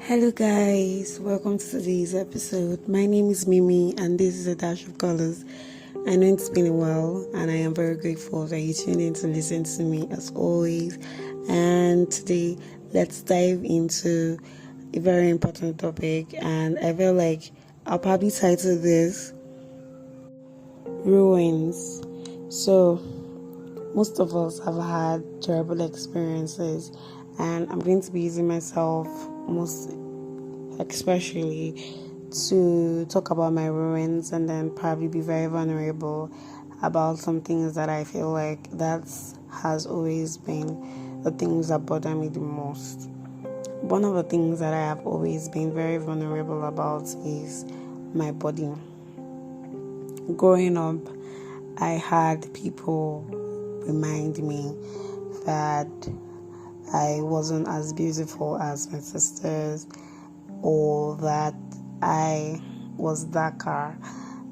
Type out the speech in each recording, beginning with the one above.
Hello guys, welcome to today's episode. My name is Mimi and this is a dash of colors. I know it's been a while and I am very grateful that you tuned in to listen to me as always. And today let's dive into a very important topic, and I feel like I'll probably title this Ruins. So most of us have had terrible experiences, and I'm going to be using myself most especially to talk about my ruins, and then probably be very vulnerable about some things that I feel like that has always been the things that bother me the most. One of the things that I have always been very vulnerable about is my body. Growing up, I had people remind me that I wasn't as beautiful as my sisters, or that I was darker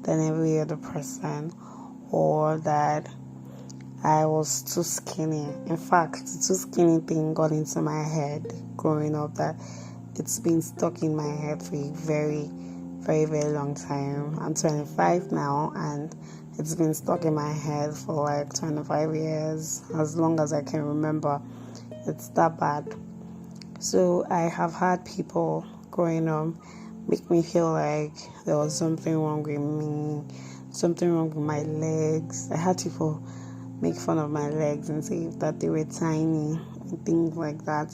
than every other person, or that I was too skinny. In fact, the too skinny thing got into my head growing up, that it's been stuck in my head for a very, very, very long time. I'm 25 now, and it's been stuck in my head for like 25 years, as long as I can remember. It's that bad. So I have had people growing up make me feel like there was something wrong with me, something wrong with my legs. I had people make fun of my legs and say that they were tiny and things like that.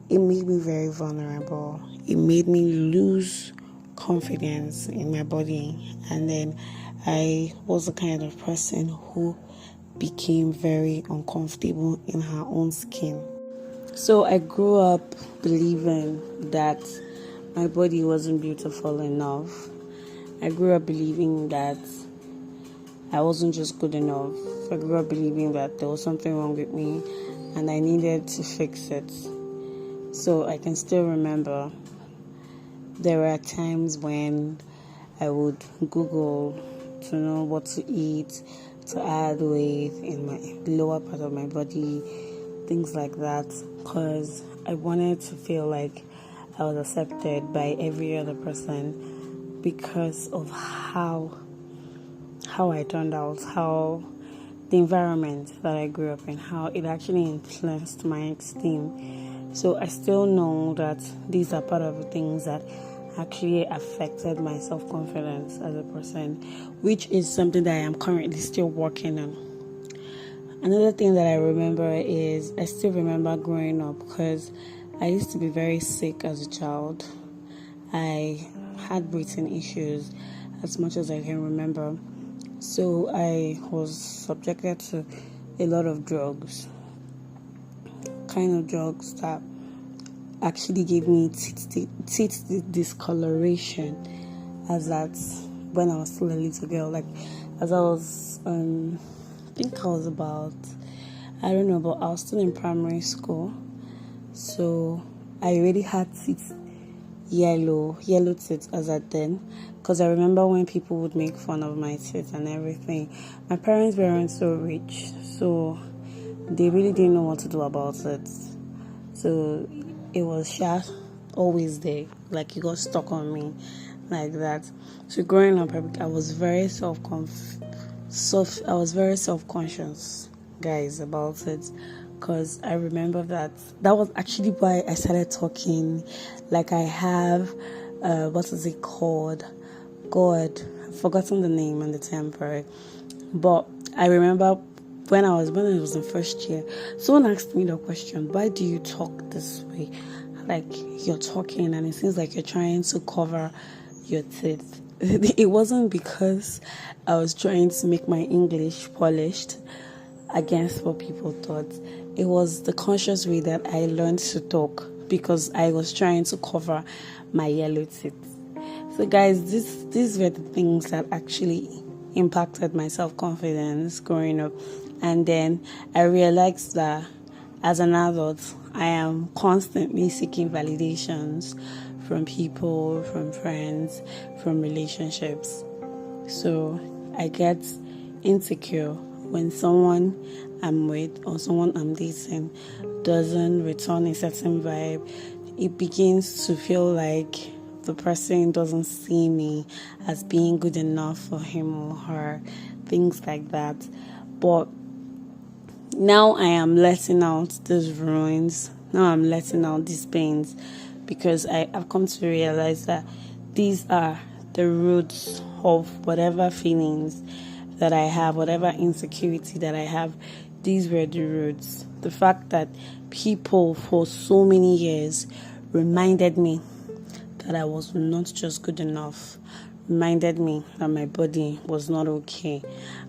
It made me very vulnerable. It made me lose confidence in my body, and then I was the kind of person who became very uncomfortable in her own skin. So I grew up believing that my body wasn't beautiful enough. I grew up believing that I wasn't just good enough. I grew up believing that there was something wrong with me and I needed to fix it. So I can still remember there were times when I would Google to know what to eat, to add weight in my lower part of my body, things like that, because I wanted to feel like I was accepted by every other person because of how I turned out, how the environment that I grew up in, how it actually influenced my esteem. So I still know that these are part of the things that actually affected my self-confidence as a person, which is something that I am currently still working on. Another thing that I remember is I still remember growing up, because I used to be very sick as a child. I had breathing issues as much as I can remember. So I was subjected to a lot of drugs, kind of drugs that actually gave me teeth discoloration, as that when I was still a little girl. Like, as I was, I think I was about, I don't know, but I was still in primary school. So I already had teeth, yellow teeth as at then, because I remember when people would make fun of my teeth and everything. My parents weren't so rich, so they really didn't know what to do about it. So it was always there, like it got stuck on me like that. So growing up, I was very self-conscious, guys, about it, because I remember that was actually why I started talking like I have what is it called? God, I've forgotten the name and the temper. But I remember when I was in first year, someone asked me the question, why do you talk this way? Like, you're talking and it seems like you're trying to cover your teeth. It wasn't because I was trying to make my English polished against what people thought. It was the conscious way that I learned to talk, because I was trying to cover my yellow teeth. So guys, these were the things that actually impacted my self-confidence growing up. And then I realized that as an adult, I am constantly seeking validations from people, from friends, from relationships. So I get insecure when someone I'm with or someone I'm dating doesn't return a certain vibe, it begins to feel like the person doesn't see me as being good enough for him or her, things like that. But now I am letting out these ruins. Now I'm letting out these pains, because I've come to realize that these are the roots of whatever feelings that I have, whatever insecurity that I have. These were the roots. The fact that people for so many years reminded me that I was not just good enough, reminded me that my body was not okay.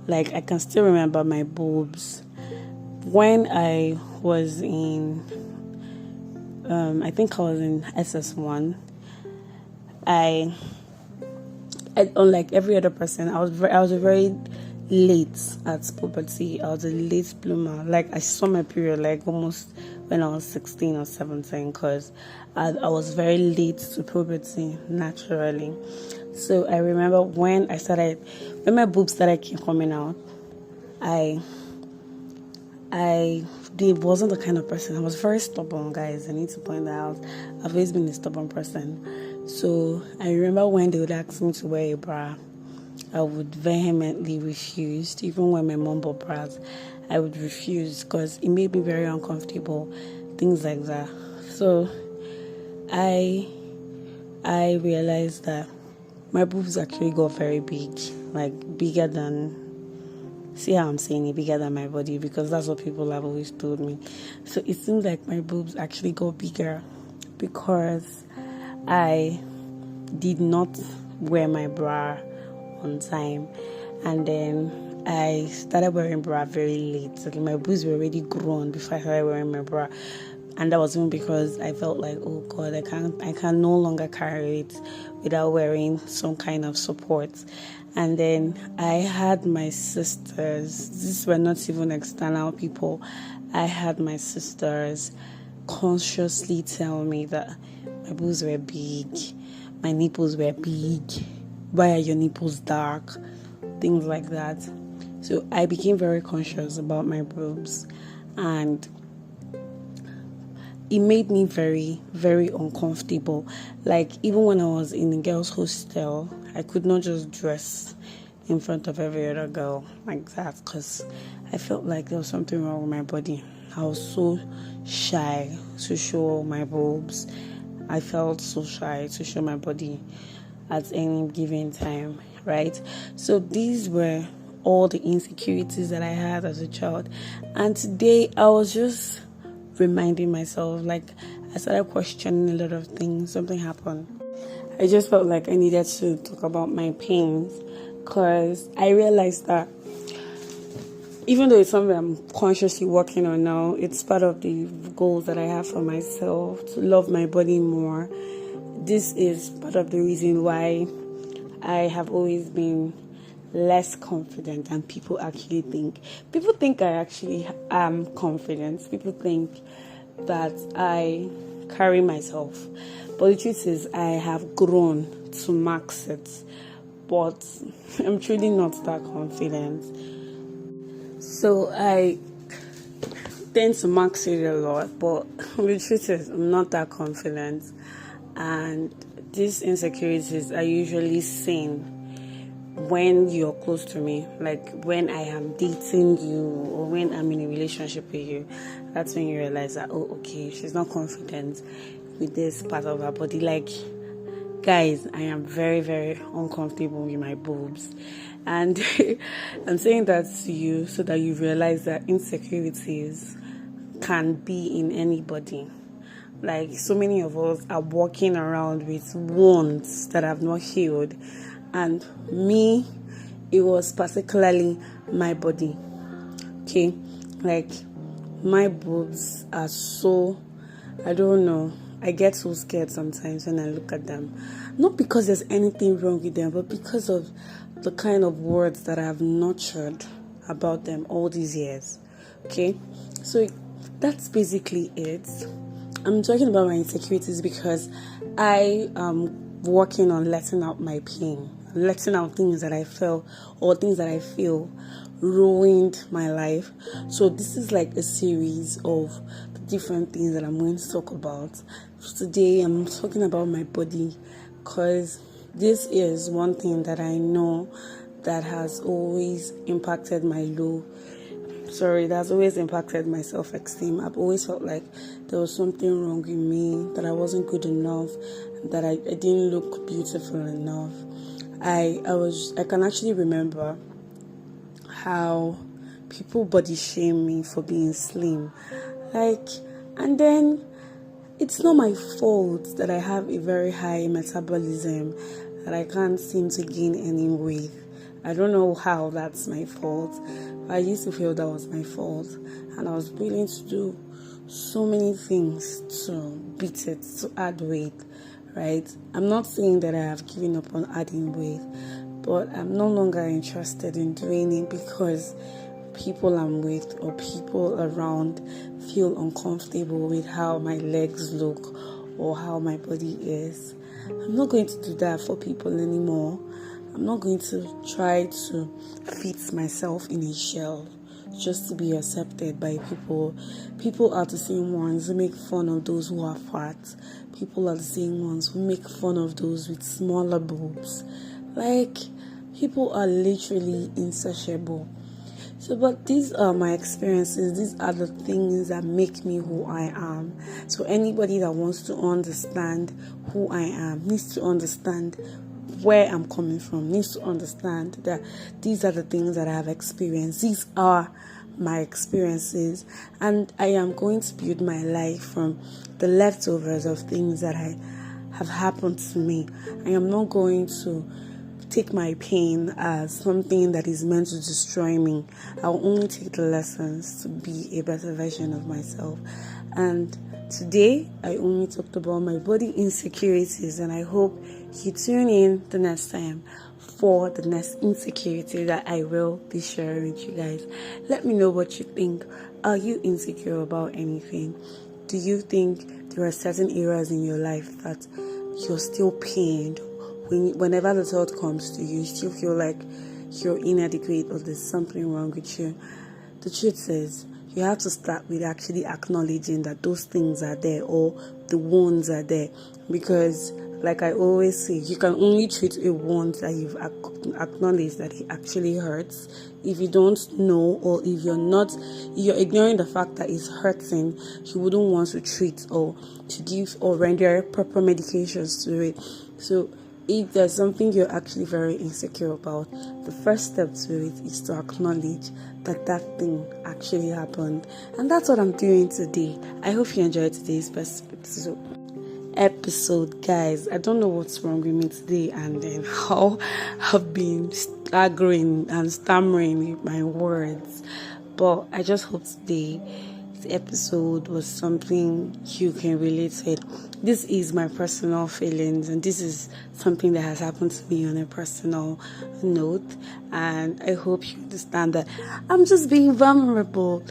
Like, I can still remember my boobs. When I was in, I think I was in SS1, I unlike every other person, I was a very late at puberty. I was a late bloomer. Like, I saw my period like almost when I was 16 or 17, because I was very late to puberty naturally. So I remember when my boobs started coming out, I wasn't the kind of person. I was very stubborn, guys. I need to point that out. I've always been a stubborn person. So I remember when they would ask me to wear a bra, I would vehemently refuse. Even when my mom bought bras, I would refuse because it made me very uncomfortable, things like that. So I realized that my boobs actually got very big, like bigger than, see how I'm saying it, bigger than my body, because that's what people have always told me. So it seems like my boobs actually got bigger because I did not wear my bra on time, and then I started wearing bra very late. So my boobs were already grown before I started wearing my bra, and that was even because I felt like, oh God, I can no longer carry it without wearing some kind of support. And then I had my sisters. These were not even external people. I had my sisters consciously tell me that my boobs were big, my nipples were big. Why are your nipples dark? Things like that. So I became very conscious about my boobs, and it made me very, very uncomfortable. Like, even when I was in the girls' hostel, I could not just dress in front of every other girl like that, because I felt like there was something wrong with my body. I was so shy to show my boobs. I felt so shy to show my body at any given time, right? So these were all the insecurities that I had as a child. And today I was just reminding myself, like, I started questioning a lot of things. Something happened. I just felt like I needed to talk about my pains, because I realized that even though it's something I'm consciously working on now, it's part of the goals that I have for myself, to love my body more. This is part of the reason why I have always been less confident than people actually think. People think I actually am confident. People think that I carry myself. But the truth is, I have grown to max it. But I'm truly not that confident. So I tend to max it a lot. But the truth is, I'm not that confident. And these insecurities are usually seen when you're close to me, like when I am dating you or when I'm in a relationship with you. That's when you realize that, oh, okay, she's not confident with this part of her body. Like, guys, I am very, very uncomfortable with my boobs, and I'm saying that to you so that you realize that insecurities can be in anybody. Like, so many of us are walking around with wounds that have not healed. And me, it was particularly my body. Okay? Like, my boobs are so, I don't know. I get so scared sometimes when I look at them. Not because there's anything wrong with them, but because of the kind of words that I have nurtured about them all these years. Okay? So, that's basically it. I'm talking about my insecurities because I am working on letting out my pain, letting out things that I felt or things that I feel ruined my life. So this is like a series of the different things that I'm going to talk about. Today I'm talking about my body, because this is one thing that I know that has always impacted that's always impacted my self-esteem. I've always felt like there was something wrong with me, that I wasn't good enough, that I didn't look beautiful enough. I can actually remember how people body shame me for being slim. And then it's not my fault that I have a very high metabolism, that I can't seem to gain any weight. I don't know how that's my fault. I used to feel that was my fault, and I was willing to do so many things to beat it, to add weight, right? I'm not saying that I have given up on adding weight, but I'm no longer interested in doing it because people I'm with or people around feel uncomfortable with how my legs look or how my body is. I'm not going to do that for people anymore. I'm not going to try to fit myself in a shell just to be accepted by people. People are the same ones who make fun of those who are fat. People are the same ones who make fun of those with smaller boobs. People are literally insatiable. But these are my experiences. These are the things that make me who I am. So anybody that wants to understand who I am needs to understand where I'm coming from, needs to understand that these are the things that I have experienced. These are my experiences, and I am going to build my life from the leftovers of things that have happened to me. I am not going to take my pain as something that is meant to destroy me. I'll only take the lessons to be a better version of myself. And today, I only talked about my body insecurities, and I hope you tune in the next time for the next insecurity that I will be sharing with you guys. Let me know what you think. Are you insecure about anything? Do you think there are certain areas in your life that you're still pained? Whenever the thought comes to you, you still feel like you're inadequate or there's something wrong with you. The truth is, you have to start with actually acknowledging that those things are there, or the wounds are there. Because, like I always say, you can only treat a wound that you've acknowledged that it actually hurts. If you don't know, or if you're ignoring the fact that it's hurting, you wouldn't want to treat or to give or render proper medications to it. So if there's something you're actually very insecure about, the first step to it is to acknowledge that thing actually happened. And that's what I'm doing today. I hope you enjoyed today's episode, guys. I don't know what's wrong with me today, and then how I've been staggering and stammering with my words. But I just hope today's episode was something you can relate with. This is my personal feelings, and this is something that has happened to me on a personal note, and I hope you understand that I'm just being vulnerable.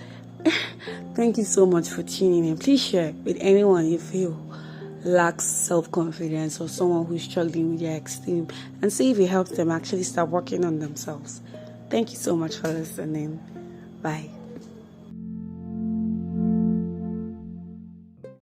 Thank you so much for tuning in. Please share with anyone you feel lacks self-confidence or someone who's struggling with their esteem, and see if it helps them actually start working on themselves. Thank you so much for listening. Bye.